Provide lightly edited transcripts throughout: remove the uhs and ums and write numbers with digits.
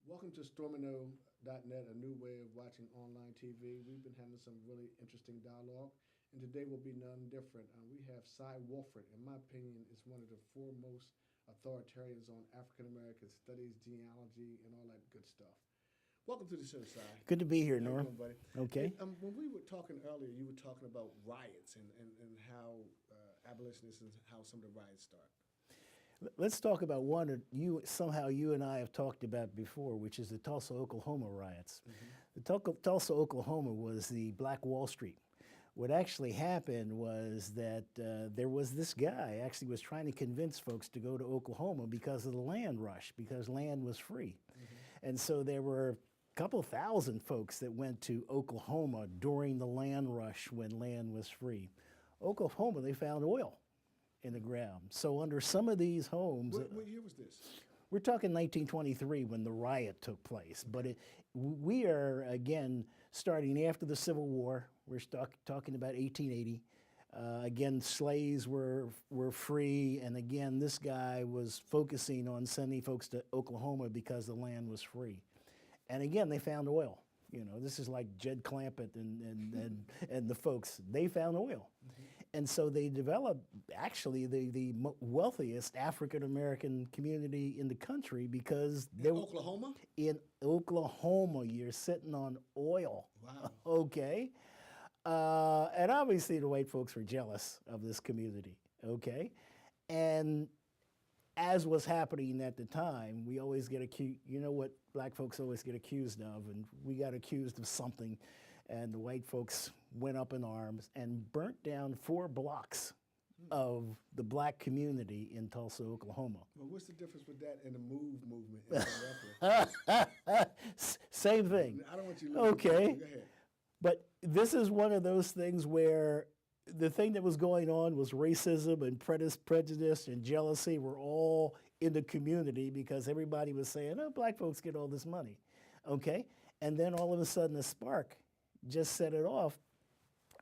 Welcome to Stormino.net, a new way of watching online TV. We've been having some really interesting dialogue, and today will be none different. We have Syl Woolford, in my opinion, is one of the foremost authoritarians on African American studies, genealogy, and all that good stuff. Welcome to the show, Syl. Good to be here, How you Norm. doing, buddy? Okay. Hey, when we were talking earlier, you were talking about riots and how abolitionists and how some of the riots start. Let's talk about one that you and I have talked about before, which is the Tulsa, Oklahoma riots. The Tulsa, Oklahoma was the Black Wall Street. What actually happened was that there was this guy actually was trying to convince folks to go to Oklahoma because of the land rush, because land was free. And so there were a couple thousand folks that went to Oklahoma during the land rush when land was free. Oklahoma, they found oil in the ground. So under some of these homes... What year was this? We're talking 1923 when the riot took place, but we are, again, starting after the Civil War. We're talking about 1880. Again, slaves were free, and again, this guy was focusing on sending folks to Oklahoma because the land was free. And again, they found oil. You know, this is like Jed Clampett and the folks. They found oil. And so they developed actually the wealthiest African-American community in the country because in Oklahoma? In Oklahoma, you're sitting on oil. Wow. Okay? And obviously the white folks were jealous of this community. Okay? And as was happening at the time, we always get accused, you know what black folks always get accused of, and we got accused of something, and the white folks went up in arms and burnt down 4 blocks of the black community in Tulsa, Oklahoma. Well, what's the difference with that and the MOVE movement in Philadelphia? Same thing. I don't want you to lose. Okay. Go ahead. But this is one of those things where the thing that was going on was racism and prejudice and jealousy were all in the community because everybody was saying, oh, black folks get all this money, okay? And then all of a sudden a spark just set it off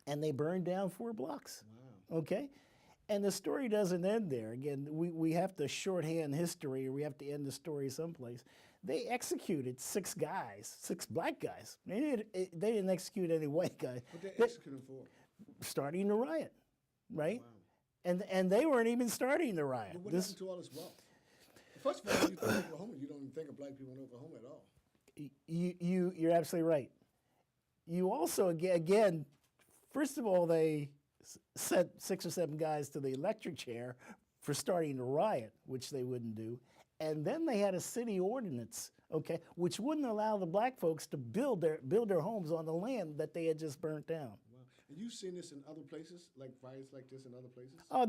and they burned down 4 blocks, Wow. okay? And the story doesn't end there. Again, we have to shorthand history, or we have to end the story someplace. They executed 6 guys, 6 black guys. They didn't execute any white guys. What they executed for? Starting the riot, right? Wow. And they weren't even starting the riot. But what happened to all this wealth? First of all, you think Oklahoma, you don't even think of black people in Oklahoma at all. You're absolutely right. You also, again, first of all, they sent 6 or 7 guys to the electric chair for starting the riot, which they wouldn't do. And then they had a city ordinance, okay, which wouldn't allow the black folks to build their homes on the land that they had just burnt down. Wow. And you've seen this in other places, like riots like this in other places? Oh,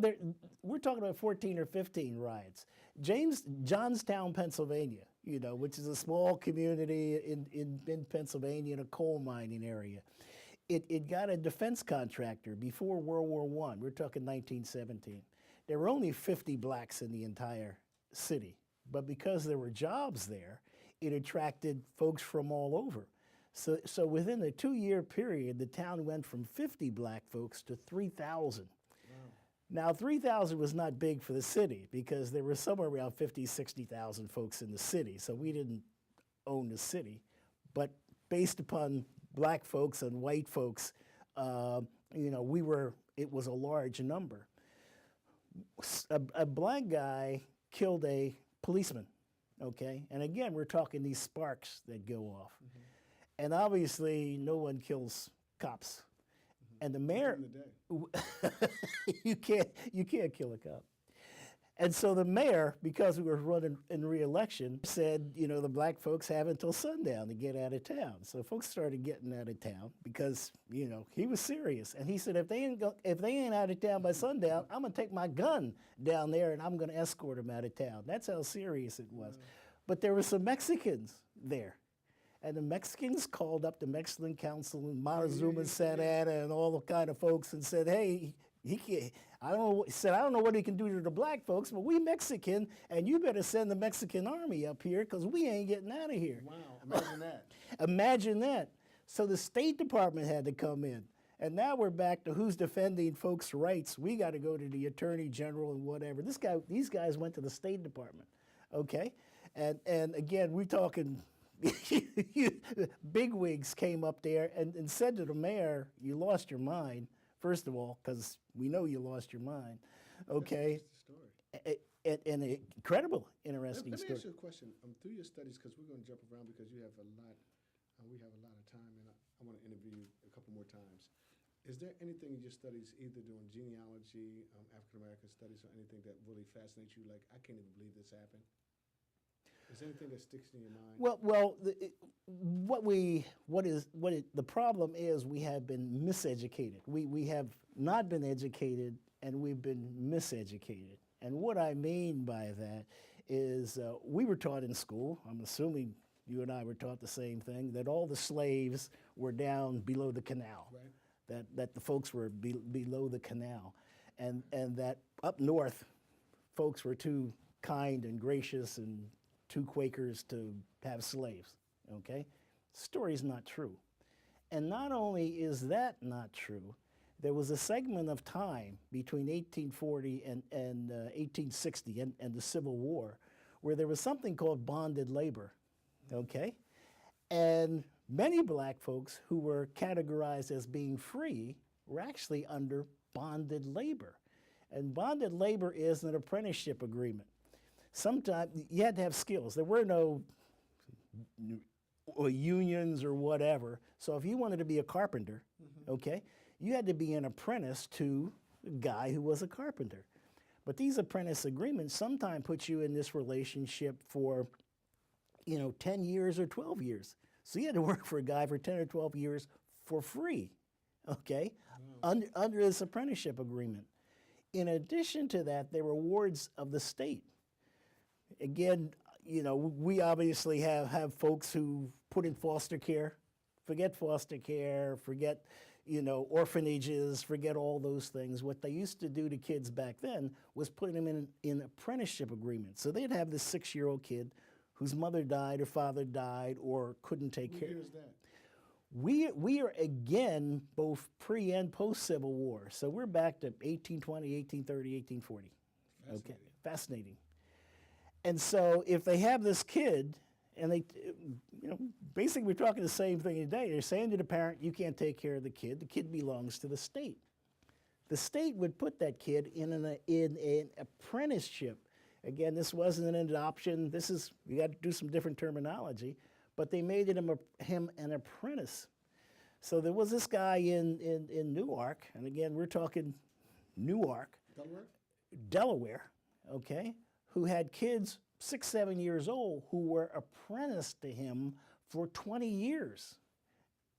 we're talking about 14 or 15 riots. Johnstown, Pennsylvania, you know, which is a small community in Pennsylvania in a coal mining area. It got a defense contractor before World War I. We're talking 1917. There were only 50 blacks in the entire city. But because there were jobs there, it attracted folks from all over. So within a 2-year period, the town went from 50 black folks to 3,000. Wow. Now, 3,000 was not big for the city because there were somewhere around 50, 60,000 folks in the city. So we didn't own the city. But based upon black folks and white folks, you know, it was a large number. A black guy killed a policeman, okay? And again, we're talking these sparks that go off. And obviously, no one kills cops. And the mayor, you can't kill a cop. And so the mayor, because we were running in re-election, said, you know, the black folks have until sundown to get out of town. So folks started getting out of town because, you know, he was serious. And he said, if they ain't out of town by sundown, I'm going to take my gun down there and I'm going to escort them out of town. That's how serious it was. But there were some Mexicans there. And the Mexicans called up the Mexican Council and Montezuma and Santa and all the kind of folks and said, hey, he can't, I don't know what he can do to the black folks, but we Mexican, and you better send the Mexican army up here because we ain't getting out of here. Wow, imagine that. Imagine that. So the State Department had to come in. And now we're back to who's defending folks' rights. We got to go to the Attorney General and whatever. These guys went to the State Department, okay? And again, we're talking bigwigs came up there and said to the mayor, "You lost your mind, first of all, because we know you lost your mind." Okay. That's the story. And an incredible, interesting Let me story. ask you a question. Through your studies, because we're going to jump around because you have a lot, we have a lot of time, and I want to interview you a couple more times. Is there anything in your studies, either doing genealogy, African American studies, or anything that really fascinates you? Like, I can't even believe this happened. Is there anything that sticks in your mind? The problem is we have been miseducated. We have not been educated, and we've been miseducated. And what I mean by that is we were taught in school, I'm assuming you and I were taught the same thing, that all the slaves were down below the canal, Right. that the folks were below the canal, and that up north, folks were too kind and gracious and too Quakers to have slaves, okay? Story's not true. And not only is that not true, there was a segment of time between 1840 and 1860 and the Civil War where there was something called bonded labor, okay? And many black folks who were categorized as being free were actually under bonded labor. And bonded labor is an apprenticeship agreement. Sometimes you had to have skills. There were no unions or whatever. So if you wanted to be a carpenter, okay, you had to be an apprentice to a guy who was a carpenter. But these apprentice agreements sometimes put you in this relationship for, 10 years or 12 years. So you had to work for a guy for 10 or 12 years for free, okay, under this apprenticeship agreement. In addition to that, there were wards of the state. Again, we obviously have folks who put in foster care, forget orphanages, forget all those things. What they used to do to kids back then was put them in apprenticeship agreements. So they'd have this 6-year-old kid whose mother died or father died or couldn't take care. What year is that? We are again both pre and post Civil War. So we're back to 1820, 1830, 1840. Okay, fascinating. And so if they have this kid, and they, basically we're talking the same thing today. They're saying to the parent, you can't take care of the kid belongs to the state. The state would put that kid in an apprenticeship. Again, this wasn't an adoption. We got to do some different terminology, but they made him an apprentice. So there was this guy in Newark, and again, we're talking Newark, Delaware, okay, who had kids 6, 7 years old who were apprenticed to him for 20 years,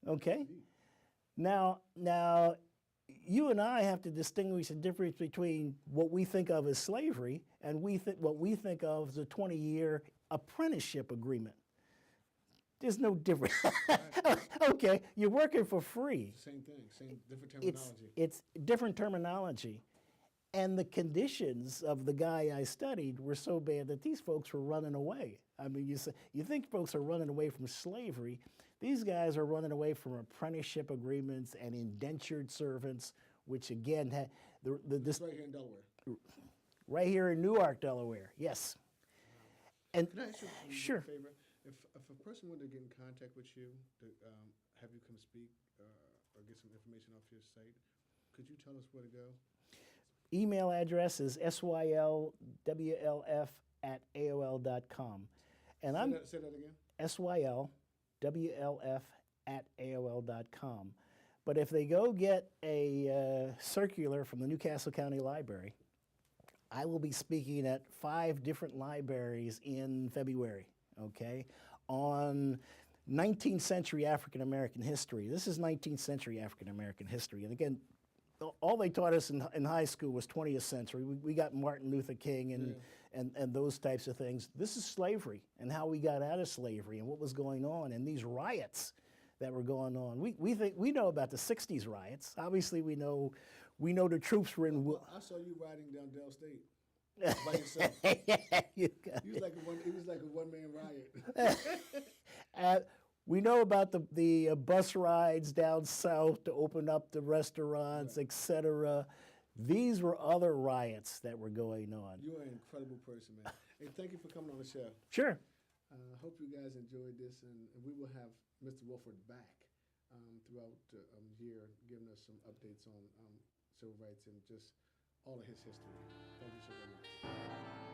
okay? Now, you and I have to distinguish the difference between what we think of as slavery and what we think of as a 20-year apprenticeship agreement. There's no difference. Okay, you're working for free. Same thing, different terminology. It's different terminology. And the conditions of the guy I studied were so bad that these folks were running away. I mean, you think folks are running away from slavery. These guys are running away from apprenticeship agreements and indentured servants, which again had this right here in Delaware. Right here in Newark, Delaware. Yes. And can I ask you sure. a favor? If a person wanted to get in contact with you, to have you come speak or get some information off your site, could you tell us where to go? Email address is sylwlf@aol.com. And say that again. sylwlf@aol.com. But if they go get a circular from the Newcastle County Library, I will be speaking at 5 different libraries in February, okay, on 19th century African American history. This is 19th century African American history. And again, all they taught us in high school was 20th century. We got Martin Luther King and those types of things. This is slavery and how we got out of slavery and what was going on and these riots that were going on. We know about the 60s riots. Obviously, we know the troops were in. I saw you riding down Dell State by yourself. He was like a one-man riot. We know about the bus rides down south to open up the restaurants, etc. These were other riots that were going on. You're an incredible person, man. Hey, thank you for coming on the show. Sure. Hope you guys enjoyed this, and we will have Mr. Woolford back throughout the year, giving us some updates on civil rights and just all of his history. Thank you so very much.